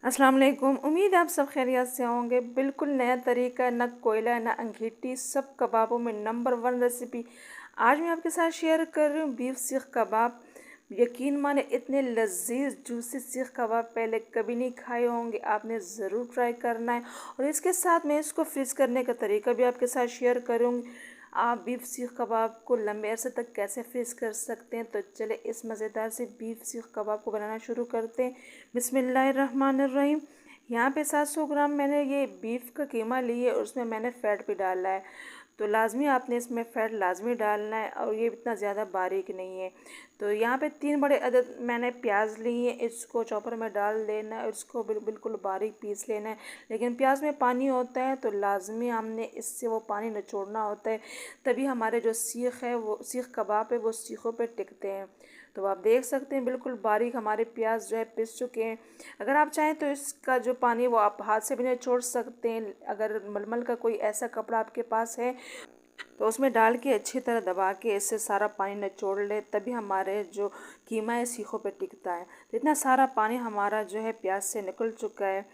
अस्सलाम वालेकुम। उम्मीद है आप सब खैरियत से होंगे। बिल्कुल नया तरीका, ना कोयला ना अंगीठी, सब कबाबों में नंबर वन रेसिपी आज मैं आपके साथ शेयर कर रही हूँ। बीफ सीख कबाब, यकीन माने इतने लजीज जूसी सीख कबाब पहले कभी नहीं खाए होंगे, आपने ज़रूर ट्राई करना है। और इसके साथ मैं इसको फ्रीज़ करने का तरीका भी आपके साथ शेयर करूँगी। आप बीफ सीख कबाब को लंबे अरसे तक कैसे फ्रीज़ कर सकते हैं, तो चले इस मज़ेदार से बीफ सीख कबाब को बनाना शुरू करते हैं। बिस्मिल्लाहिर्रहमानिर्रहीम। यहाँ पे 700 ग्राम मैंने ये बीफ का कीमा ली है और उसमें मैंने फ़ैट भी डाला है। तो लाजमी आपने इसमें फ़ैट लाजमी डालना है और ये इतना ज़्यादा बारीक नहीं है। तो यहाँ पे 3 बड़े अदद मैंने प्याज ली है, इसको चॉपर में डाल देना है और इसको बिल्कुल बारीक पीस लेना है। लेकिन प्याज में पानी होता है तो लाजमी हमने इससे वो पानी निचोड़ना होता है, तभी हमारे जो सीख है वो सीख कबाब है वो सीखों पे टिकते हैं। तो आप देख सकते हैं बिल्कुल बारीक हमारे प्याज जो है पिस चुके हैं। अगर आप चाहें तो इसका जो पानी वो आप हाथ से भी निचोड़ सकते हैं। अगर मलमल का कोई ऐसा कपड़ा आपके पास है तो उसमें डाल के अच्छी तरह दबा के इससे सारा पानी निचोड़ ले, तभी हमारे जो कीमा है सीखों पे टिकता है। तो इतना सारा पानी हमारा जो है प्याज से निकल चुका है।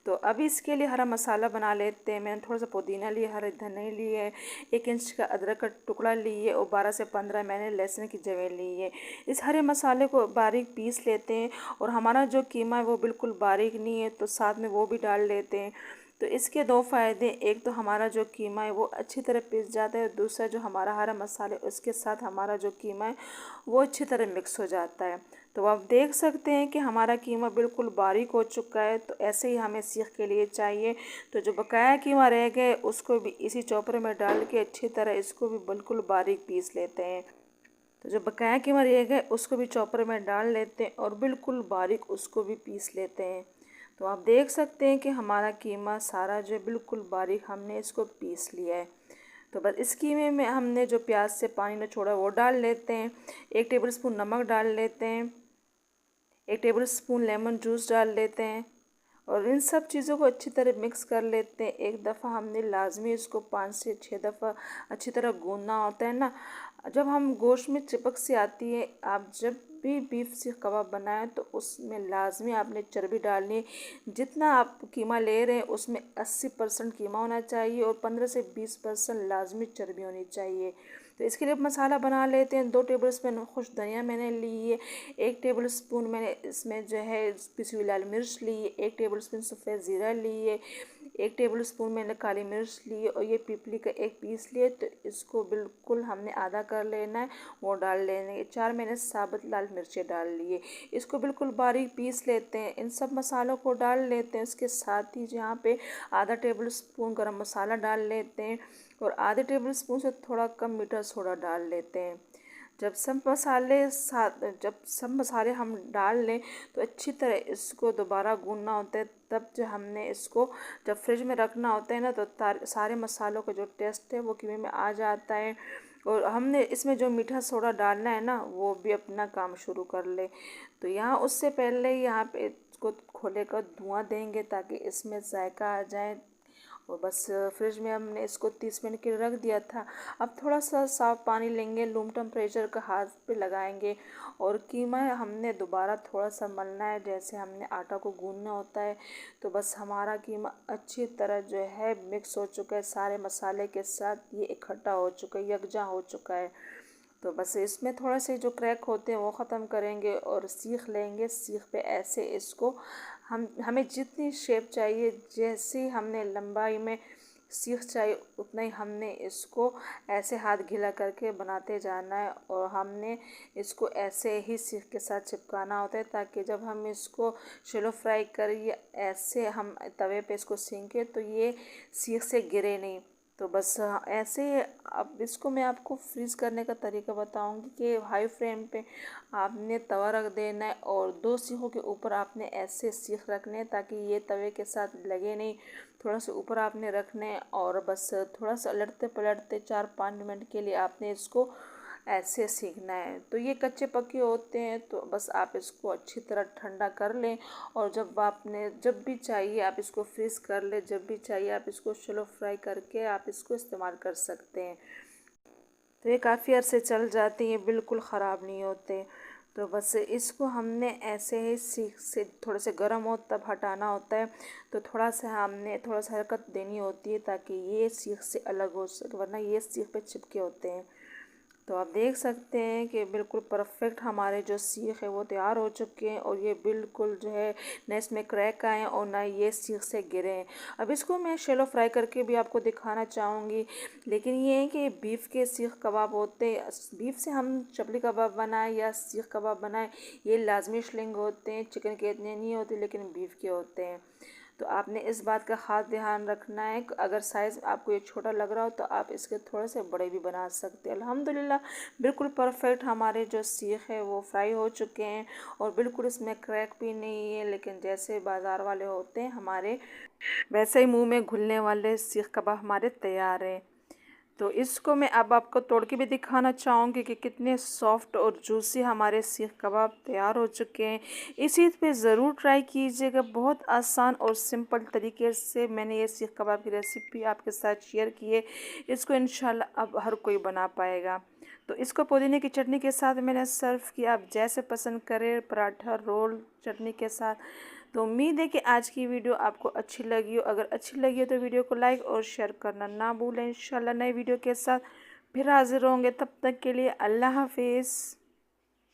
तो अभी इसके लिए हरा मसाला बना लेते हैं। मैंने थोड़ा सा पुदीना लिया, हरे धनिया लिए है, 1 इंच का अदरक का टुकड़ा लिए और 12 से 15 मैंने लहसुन की जवें ली है। इस हरे मसाले को बारीक पीस लेते हैं और हमारा जो कीमा है वो बिल्कुल बारीक नहीं है तो साथ में वो भी डाल लेते हैं। तो इसके 2 फ़ायदे, एक तो हमारा जो कीमा है वो अच्छी तरह पिस जाता है, दूसरा जो हमारा हरा मसाले उसके साथ हमारा जो कीमा है वो अच्छी तरह मिक्स हो जाता है। तो आप देख सकते हैं कि हमारा कीमा बिल्कुल बारीक हो चुका है। तो ऐसे ही हमें सीख के लिए चाहिए। तो जो बकाया कीमा रह गए उसको भी इसी चॉपर में डाल के अच्छी तरह इसको भी बिल्कुल बारीक पीस लेते हैं। तो जो बकाया कीमा रह गए उसको भी चॉपर में डाल लेते हैं और बिल्कुल बारीक उसको भी पीस लेते हैं। तो आप देख सकते हैं कि हमारा कीमा सारा जो बिल्कुल बारीक हमने इसको पीस लिया है। तो बस इस कीमे में हमने जो प्याज से पानी निचोड़ा वो डाल लेते हैं। 1 टेबल स्पून नमक डाल लेते हैं, 1 टेबल स्पून लेमन जूस डाल लेते हैं और इन सब चीज़ों को अच्छी तरह मिक्स कर लेते हैं। एक दफ़ा हमने लाजमी इसको 5 से 6 दफ़ा अच्छी तरह गूंदना होता है ना, जब हम गोश्त में चिपक सी आती है। आप जब भी बीफ सीख कबाब बनाएं तो उसमें लाजमी आपने चर्बी डालनी है। जितना आप कीमा ले रहे हैं उसमें 80% कीमा होना चाहिए और 15 से 20% लाजमी चर्बी होनी चाहिए। तो इसके लिए मसाला बना लेते हैं। 2 टेबल स्पून खुश धनिया मैंने ली है, 1 टेबल स्पून मैंने इसमें जो है पिसी हुई लाल मिर्च ली है, 1 टेबल स्पून सफ़ेद ज़ीरा ली है, 1 टेबल स्पून मैंने काली मिर्च ली है और ये पीपली का एक पीस लिए। तो इसको बिल्कुल हमने आधा कर लेना है, वो डाल लेंगे। 4 मैंने साबुत लाल मिर्चें डाल लिए, इसको बिल्कुल बारीक पीस लेते हैं। इन सब मसालों को डाल लेते हैं। इसके साथ ही यहाँ पे आधा टेबल स्पून गरम मसाला डाल लेते हैं और आधे टेबल स्पून से थोड़ा कम मीठा सोडा डाल लेते हैं। जब सब मसाले हम डाल लें तो अच्छी तरह इसको दोबारा गूंदना होता है। तब जो हमने इसको जब फ्रिज में रखना होता है ना तो सारे मसालों का जो टेस्ट है वो कीमे में आ जाता है। और हमने इसमें जो मीठा सोडा डालना है ना वो भी अपना काम शुरू कर ले। तो यहाँ उससे पहले यहाँ पे इसको खोले कर धुआं देंगे ताकि इसमें जायका आ जाए। और बस फ्रिज में हमने इसको 30 मिनट के लिए रख दिया था। अब थोड़ा सा साफ़ पानी लेंगे, रूम टेम्परेचर का हाथ पे लगाएंगे और कीमा हमने दोबारा थोड़ा सा मलना है, जैसे हमने आटा को गूंदना होता है। तो बस हमारा कीमा अच्छी तरह जो है मिक्स हो चुका है, सारे मसाले के साथ ये इकट्ठा हो चुका है, यकजा हो चुका है। तो बस इसमें थोड़ा से जो क्रैक होते हैं वो ख़त्म करेंगे और सीख लेंगे। सीख पे ऐसे इसको हमें जितनी शेप चाहिए, जैसी हमने लंबाई में सीख चाहिए उतना ही हमने इसको ऐसे हाथ गीला करके बनाते जाना है। और हमने इसको ऐसे ही सीख के साथ चिपकाना होता है ताकि जब हम इसको शैलो फ्राई करिए ऐसे हम तवे पे इसको सेंके तो ये सीख से गिरे नहीं। तो बस ऐसे अब इसको मैं आपको फ्रीज़ करने का तरीका बताऊंगी कि हाई फ्लेम पे आपने तवा रख देना है और 2 सीखों के ऊपर आपने ऐसे सीख रखने हैं ताकि ये तवे के साथ लगे नहीं। थोड़ा सा ऊपर आपने रखने हैं और बस थोड़ा सा उलटते पलटते 4-5 मिनट के लिए आपने इसको ऐसे सीखना है। तो ये कच्चे पक्के होते हैं तो बस आप इसको अच्छी तरह ठंडा कर लें और जब भी चाहिए आप इसको फ्रीज़ कर लें, जब भी चाहिए आप इसको शैलो फ्राई करके आप इसको इस्तेमाल कर सकते हैं। तो ये काफ़ी अर्से चल जाते हैं, बिल्कुल ख़राब नहीं होते। तो बस इसको हमने ऐसे ही सीख से थोड़े से गर्म हो तब हटाना होता है। तो थोड़ा सा हमने थोड़ा सा हरकत देनी होती है ताकि ये सीख से अलग हो सके, वरना ये सीख पे चिपके होते हैं। तो आप देख सकते हैं कि बिल्कुल परफेक्ट हमारे जो सीख है वो तैयार हो चुके हैं और ये बिल्कुल जो है न इसमें क्रैक आए और ना ये सीख से गिरे हैं। अब इसको मैं शैलो फ्राई करके भी आपको दिखाना चाहूँगी, लेकिन ये है कि बीफ के सीख कबाब होते हैं। बीफ से हम चपली कबाब बनाएं या सीख कबाब बनाएं, ये लाजमी श्लिंग होते हैं, चिकन के इतने नहीं होते लेकिन बीफ के होते हैं। तो आपने इस बात का ख़ास ध्यान रखना है कि अगर साइज़ आपको ये छोटा लग रहा हो तो आप इसके थोड़े से बड़े भी बना सकते हैं। अल्हम्दुलिल्लाह बिल्कुल परफेक्ट हमारे जो सीख है वो फ्राई हो चुके हैं और बिल्कुल इसमें क्रैक भी नहीं है, लेकिन जैसे बाज़ार वाले होते हैं हमारे, वैसे ही मुंह में घुलने वाले सीख कबाब हमारे तैयार हैं। तो इसको मैं अब आपको तोड़ के भी दिखाना चाहूँगी कि कितने सॉफ्ट और जूसी हमारे सीख कबाब तैयार हो चुके हैं। इस ईद पे ज़रूर ट्राई कीजिएगा। बहुत आसान और सिंपल तरीके से मैंने ये सीख कबाब की रेसिपी आपके साथ शेयर की है। इसको इंशाल्लाह अब हर कोई बना पाएगा। तो इसको पुदीने की चटनी के साथ मैंने सर्व किया। आप जैसे पसंद करें, पराठा, रोल, चटनी के साथ। तो उम्मीद है कि आज की वीडियो आपको अच्छी लगी हो। अगर अच्छी लगी हो तो वीडियो को लाइक और शेयर करना ना भूलें। इंशाल्लाह नई वीडियो के साथ फिर हाजिर होंगे। तब तक के लिए अल्लाह हाफिज़।